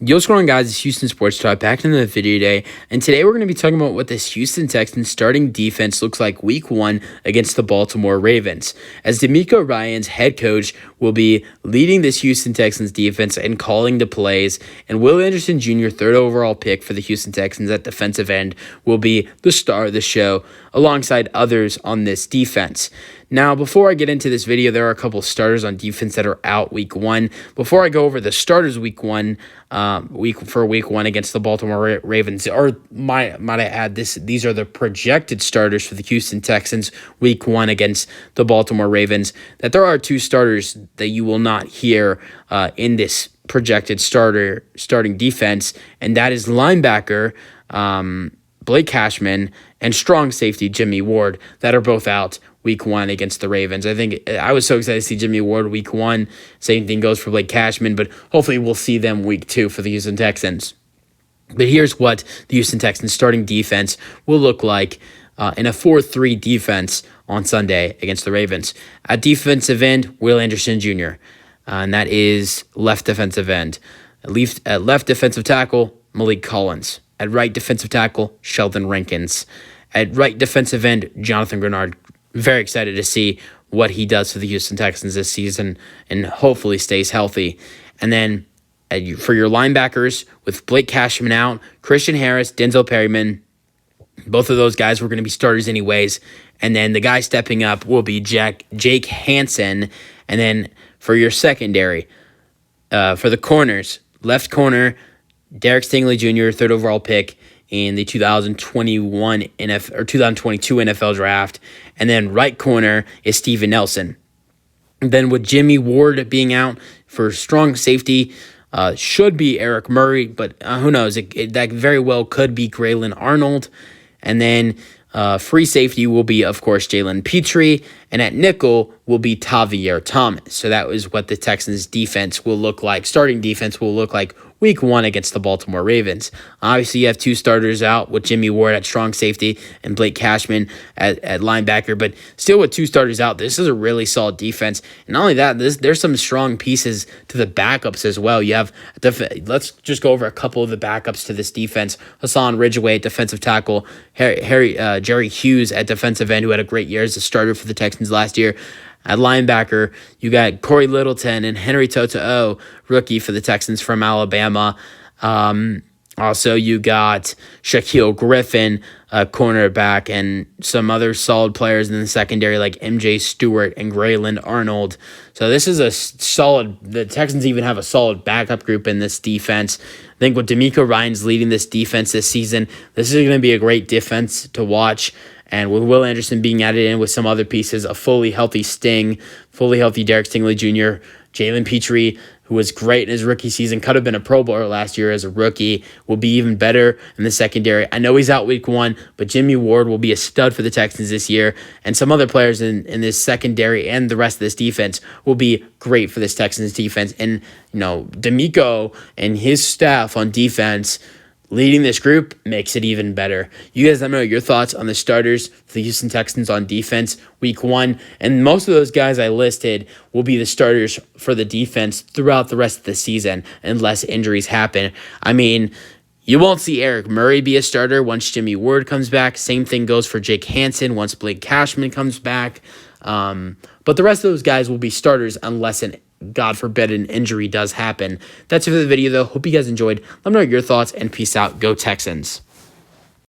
Yo, what's going on, guys? It's Houston Sports Talk back in the video today, and today we're going to be talking about what this Houston Texans starting defense looks like week 1 against the Baltimore Ravens, as DeMeco Ryans head coach will be leading this Houston Texans defense and calling the plays, and Will Anderson Jr., third overall pick for the Houston Texans at defensive end, will be the star of the show alongside others on this defense. Now, before I get into this video, there are a couple starters on defense that are out week 1. Before I go over the starters week 1 against the Baltimore Ravens, or might I add, these are the projected starters for the Houston Texans week 1 against the Baltimore Ravens, that there are 2 starters that you will not hear in this projected starting defense, and that is linebacker Blake Cashman and strong safety Jimmy Ward, that are both out week 1 against the Ravens. I think I was so excited to see Jimmy Ward week 1. Same thing goes for Blake Cashman, but hopefully we'll see them week 2 for the Houston Texans. But here's what the Houston Texans starting defense will look like in a 4-3 defense on Sunday against the Ravens. At defensive end, Will Anderson Jr., and that is left defensive end. At left defensive tackle, Malik Collins. At right defensive tackle, Sheldon Rankins. At right defensive end, Jonathan Grenard. Very excited to see what he does for the Houston Texans this season and hopefully stays healthy. And then for your linebackers, with Blake Cashman out, Christian Harris, Denzel Perryman, both of those guys were going to be starters anyways. And then the guy stepping up will be Jake Hansen. And then for your secondary, for the corners, left corner, Derek Stingley Jr., third overall pick in the 2022 NFL draft. And then right corner is Steven Nelson. And then with Jimmy Ward being out for strong safety, should be Eric Murray, but who knows? That very well could be Graylin Arnold. And then free safety will be, of course, Jalen Petrie. And at nickel will be Tavier Thomas. So that was what the Texans defense will look like. Starting defense will look like week 1 against the Baltimore Ravens. Obviously, you have 2 starters out with Jimmy Ward at strong safety and Blake Cashman at linebacker. But still with 2 starters out, this is a really solid defense. And not only that, there's some strong pieces to the backups as well. You have, let's just go over a couple of the backups to this defense. Hassan Ridgeway at defensive tackle, Jerry Hughes at defensive end, who had a great year as a starter for the Texans last year. At linebacker, you got Corey Littleton and Henry To'oTo'o, rookie for the Texans from Alabama. Also, you got Shaquille Griffin, cornerback, and some other solid players in the secondary like MJ Stewart and Graylin Arnold. So this is a solid. The Texans even have a solid backup group in this defense. I think with DeMeco Ryans leading this defense this season, this is going to be a great defense to watch. And with Will Anderson being added in with some other pieces, a fully healthy fully healthy Derek Stingley Jr., Jalen Petrie, who was great in his rookie season, could have been a Pro Bowler last year as a rookie, will be even better in the secondary. I know he's out week 1, but Jimmy Ward will be a stud for the Texans this year, and some other players in this secondary and the rest of this defense will be great for this Texans defense. And, DeMeco and his staff on defense leading this group makes it even better. You guys let me know your thoughts on the starters for the Houston Texans on defense week 1. And most of those guys I listed will be the starters for the defense throughout the rest of the season unless injuries happen. I mean, you won't see Eric Murray be a starter once Jimmy Ward comes back. Same thing goes for Jake Hansen once Blake Cashman comes back. But the rest of those guys will be starters unless God forbid an injury does happen. That's it for the video, though. Hope you guys enjoyed. Let me know your thoughts, and peace out. Go Texans.